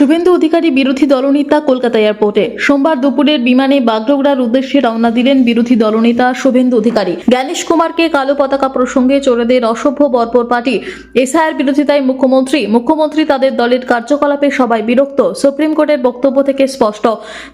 শুভেন্দু অধিকারী বিরোধী দলনেতা কলকাতা এয়ারপোর্টে সোমবার দুপুরের বিমানে বাগডোগরার উদ্দেশ্যে রওনা দিলেন বিরোধী দলনেতা শুভেন্দু অধিকারী। জ্ঞানেশ কুমারকে কালো পতাকা প্রসঙ্গে চোরেদের অসভ্য বর্বর পার্টি এসআইয়ের বিরোধিতায় মুখ্যমন্ত্রী তাদের দলের কার্যকলাপে সবাই বিরক্ত। সুপ্রিম কোর্টের বক্তব্য থেকে স্পষ্ট।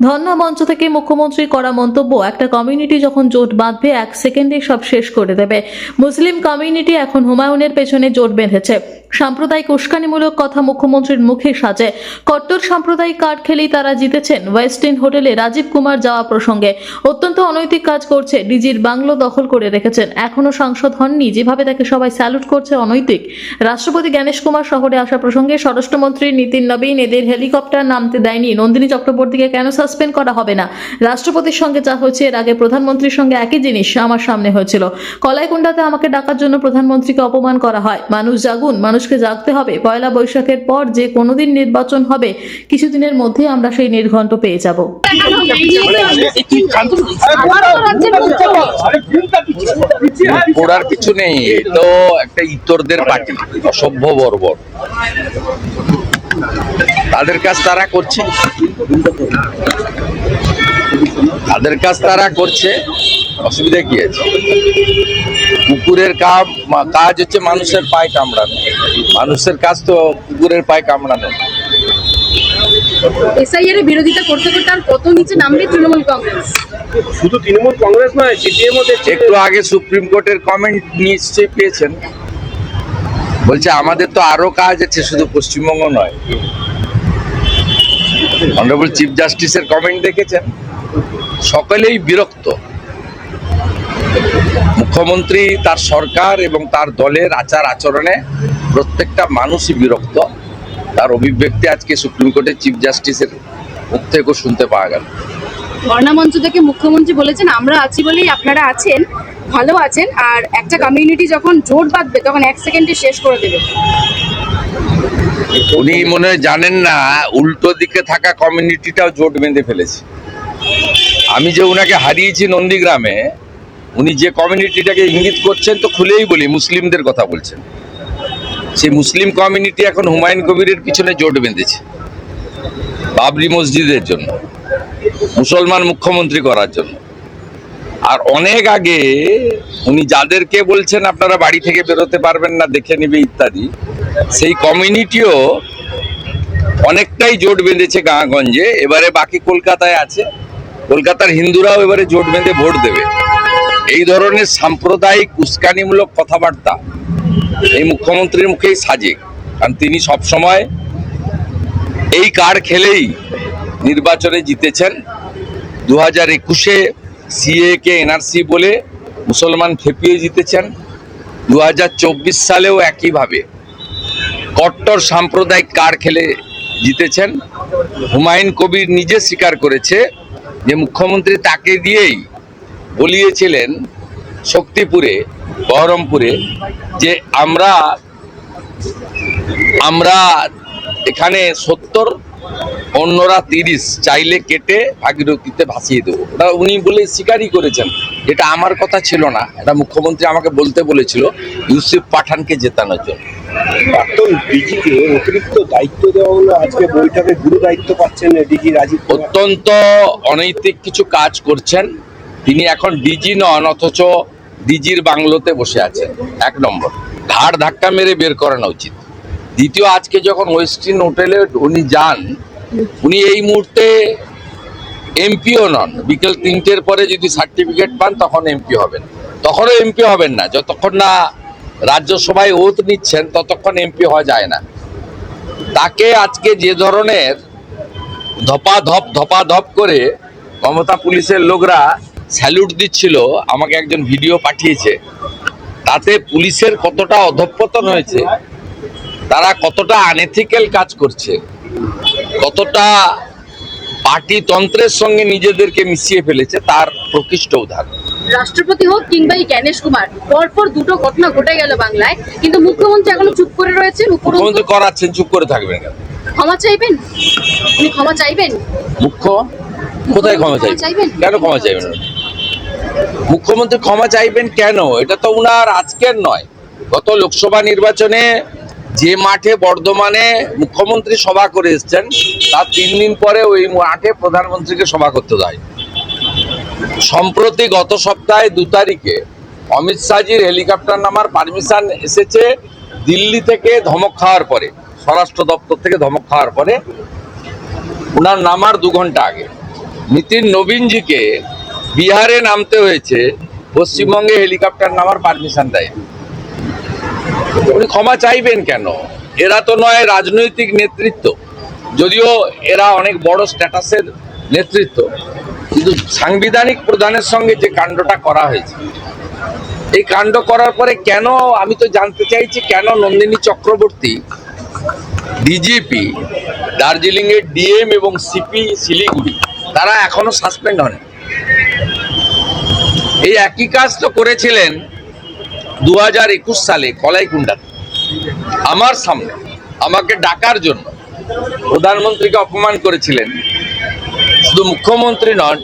ধর্ণা মঞ্চ থেকে মুখ্যমন্ত্রী করা মন্তব্য, একটা কমিউনিটি যখন জোট বাঁধবে 1 সেকেন্ডে সব শেষ করে দেবে। মুসলিম কমিউনিটি এখন হুমায়ুনের পেছনে জোট বেঁধেছে। সাম্প্রদায়িক উস্কানিমূলক কথা মুখ্যমন্ত্রীর মুখে সাজে। কট্টর সাম্প্রদায়িক কার্ড খেলেই তারা জিতেছেন। ওয়েস্ট ইন্ড হোটেলে রাজীব কুমার যাওয়া প্রসঙ্গে অত্যন্ত অনৈতিক কাজ করছে। ডিজির বাংলো দখল করে রেখেছেন, এখনো সাংসদ হননি, যেভাবে তাকে সবাই স্যালুট করছে অনৈতিক। রাষ্ট্রপতি জ্ঞানেশ কুমার শহরে আসা প্রসঙ্গে স্বরাষ্ট্রমন্ত্রী নীতিন নবীন এদের হেলিকপ্টার নামতে দেয়নি। নন্দিনী চক্রবর্তীকে কেন সাসপেন্ড করা হবে না? রাষ্ট্রপতির সঙ্গে যা হয়েছে এর আগে প্রধানমন্ত্রীর সঙ্গে একই জিনিস আমার সামনে হয়েছিল। কলাইকুণ্ডাতে আমাকে ডাকার জন্য প্রধানমন্ত্রীকে অপমান করা হয়। মানুষ জাগুন, মানুষকে জাগতে হবে। পয়লা বৈশাখের পর যে কোনোদিন নির্বাচন হবে, কিছুদিনের মধ্যে আমরা সেই নির্ঘণ্ট পেয়ে যাব। পড়ার কিছু নেই, তো একটা ইতরদের পার্টি, অসভ্য বর্বর, তাদের কাজ তারা করছে, অসুবিধা কি আছে? কুকুরের কাজ হচ্ছে মানুষের পায়ে কামড়ানো, মানুষের কাজ তো কুকুরের পায়ে কামড়ানো। এসআইআর এর বিরোধিতা করতে করতে আর কত নিচে নামবে তৃণমূল কংগ্রেস? শুধু তৃণমূল কংগ্রেস নয়, সিপিএমও একটু আগে সুপ্রিম কোর্টের কমেন্ট নিশ্চয়ই পেয়েছেন, বলছে আমাদের তো আরো কাজ আছে, শুধু পশ্চিমবঙ্গ নয়। অনারেবল চিফ জাস্টিসের কমেন্ট দেখেছেন? সকলেই বিরক্ত। মুখ্যমন্ত্রী, তার সরকার এবং তার দলের আচার আচরণে প্রত্যেকটা মানুষই বিরক্ত। তার অভিব্যক্তি আজকে সুপ্রিম কোর্টের চিফ জাস্টিসের মুখ থেকেও শুনতে পাওয়া গেল। ধর্ণা মঞ্চ থেকে মুখ্যমন্ত্রী বলেছেন, আমরা আছি বলেই আপনারা আছেন, ভালো আছেন, আর একটা কমিউনিটি যখন জোট বাঁধবে তখন 1 সেকেন্ডে শেষ করে দেবে। উনি মনে হয় জানেন না, উল্টো দিকে থাকা কমিউনিটিটাও জোট বেঁধে ফেলেছে। আমি যে উনাকে হারিয়েছি নন্দীগ্রামে, উনি যে কমিউনিটিটাকে ইঙ্গিত করছেন, তো খুলেই বলি মুসলিমদের কথা বলছেন। সেই মুসলিম কমিউনিটি এখন হুমায়ুন কবিরের পিছনে জোট বেঁধেছে বাবরি মসজিদের জন্য, মুসলমান মুখ্যমন্ত্রী করার জন্য। আর অনেক আগে উনি যাদেরকে বলছেন আপনারা বাড়ি থেকে বেরোতে পারবেন না, দেখে নেবে ইত্যাদি, সেই কমিউনিটিও অনেকটাই জোট বেঁধেছে গাঁগঞ্জে। এবারে বাকি কলকাতায় আছে, কলকাতার হিন্দুরাও এবারে জোট বেঁধে ভোট দেবে। এই ধরনের সাম্প্রদায়িক উস্কানিমূলক কথাবার্তা এই মুখ্যমন্ত্রীর মুখেই সাজে, কারণ তিনি সবসময় এই কার্ড খেলেই নির্বাচনে জিতেছেন। 2021-এ সিএ কে এনআরসি বলে মুসলমান খেপিয়ে জিতেছেন। 2024 সালেও একইভাবে কট্টর সাম্প্রদায়িক কার্ড খেলে জিতেছেন। হুমায়ুন কবির নিজে স্বীকার করেছে যে মুখ্যমন্ত্রী তাকে দিয়েই বলিয়েছিলেন শক্তিপুরে, বহরমপুরে, যে আমরা এখানে 70, অন্যরা 30, চাইলে কেটে ভাগীরথীতে ভাসিয়ে দেবো। ওটা উনি বলে স্বীকারই করেছেন। এটা আমার কথা ছিল না, এটা মুখ্যমন্ত্রী আমাকে বলতে বলেছিল ইউসুফ পাঠানকে জেতানোর জন্য। প্রাক্তন ডিজিকে অতিরিক্ত দায়িত্ব দেওয়া হলো, আজকে বৈঠকে গুরু দায়িত্ব পাচ্ছেন ডিজি রাজীব। অত্যন্ত অনৈতিক কিছু কাজ করছেন তিনি। এখন ডিজি নন, অথচ ডিজির বাংলোতে বসে আছেন। 1 নম্বর, ঘাড় ধাক্কা মেরে বের করানো উচিত। দ্বিতীয়, আজকে যখন ওয়েস্ট ইন্ড হোটেলে উনি যান, উনি এই মুহূর্তে এমপিও নন। বিকেল 3টের পরে যদি সার্টিফিকেট পান তখন এমপি হবেন। তখনও এমপি হবেন না, যতক্ষণ না রাজ্যসভায় ওথ নিচ্ছেন ততক্ষণ এমপি হওয়া যায় না। তাকে আজকে যে ধরনের ধপাধপ করে মমতা পুলিশের লোকরা স্যালুট দিচ্ছিল, আমাকে একজন ভিডিও পাঠিয়েছে, তাতে পুলিশের কতটা অধঃপতন হয়েছে, তারা কতটা আনএথিক্যাল কাজ করছে, কতটা পার্টিতন্ত্রের সঙ্গে নিজেদেরকে মিশিয়ে ফেলেছে, তার প্রকৃষ্ট উদাহরণ। রাষ্ট্রপতি হোক কিংবা জ্ঞানেশ কুমার, পরপর দুটো ঘটনা ঘটে গেল বাংলায়, কিন্তু মুখ্যমন্ত্রী এখনো চুপ করে রয়েছেন। মুখ্যমন্ত্রী করাচ্ছেন, চুপ করে থাকবেন কেন? ক্ষমা চাইবেন? উনি ক্ষমা চাইবেন? কোথায় ক্ষমা চাইবেন? কেন ক্ষমা চাইবেন? মুখ্যমন্ত্রী ক্ষমা চাইবেন কেন? এটা তো উনার আজকের নয়, গত লোকসভা নির্বাচনে যে মাঠে বর্ধমানে মুখ্যমন্ত্রী সভা করে এসছেন তার 3 দিন পরে ওই মাঠে প্রধানমন্ত্রীকে সভা করতে দেয়। সম্প্রতি গত সপ্তাহে 2 তারিখে অমিত শাহজির হেলিকপ্টার নামার পারমিশন এসেছে দিল্লি থেকে ধমক খাওয়ার পরে, স্বরাষ্ট্র দপ্তর থেকে ধমক খাওয়ার পরে, ওনার নামার 2 ঘন্টা আগে। নিতিন নবীনজিকে বিহারে নামতে হয়েছে, পশ্চিমবঙ্গে হেলিকপ্টার নামার পারমিশন দেয়। উনি ক্ষমা চাইবেন কেন? এরা তো নয় রাজনৈতিক নেতৃত্ব, যদিও এরা অনেক বড় স্ট্যাটাসের নেতৃত্ব, কিন্তু সাংবিধানিক প্রধানের সঙ্গে যে কাণ্ডটা করা হয়েছে, এই কাণ্ড করার পরে কেন, আমি তো জানতে চাইছি কেন নন্দিনী চক্রবর্তী ডিজিপি, দার্জিলিং এর ডিএম এবং সিপি শিলিগুড়ি তারা এখনো সাসপেন্ড হন। এই একই কাজ তো করেছিলেন 2021 সালে কলাইকুণ্ডাতে আমার সামনে, আমাকে ডাকার জন্য প্রধানমন্ত্রীকে অপমান করেছিলেন শুধু মুখ্যমন্ত্রী নন,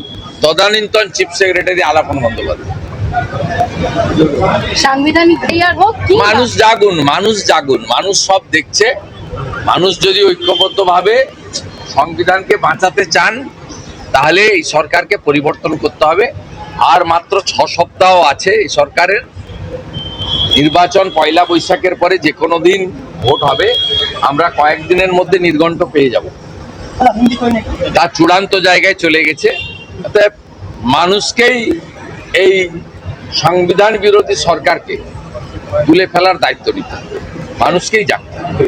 তদানীন্তন চিফ সেক্রেটারি আলাপন বন্দ্যোপাধ্যায়। সাংবিধানিক ক্লিয়ার হোক কি মানুষ জাগুন, মানুষ জাগুন, মানুষ সব দেখছে। মানুষ যদি ঐক্যবদ্ধভাবে সংবিধানকে বাঁচাতে চান তাহলে এই সরকারকে পরিবর্তন করতে হবে। আর মাত্র 6 সপ্তাহ আছে এই সরকারের। নির্বাচন 1 বৈশাখের পরে যে কোনো দিন ভোট হবে, আমরা কয়েকদিনের মধ্যে নির্ঘণ্ট পেয়ে যাব। তার চূড়ান্ত জায়গায় চলে গেছে। অতএব মানুষকেই এই সংবিধান বিরোধী সরকারকে তুলে ফেলার দায়িত্ব নিতে হবে, মানুষকেই জানতে হবে।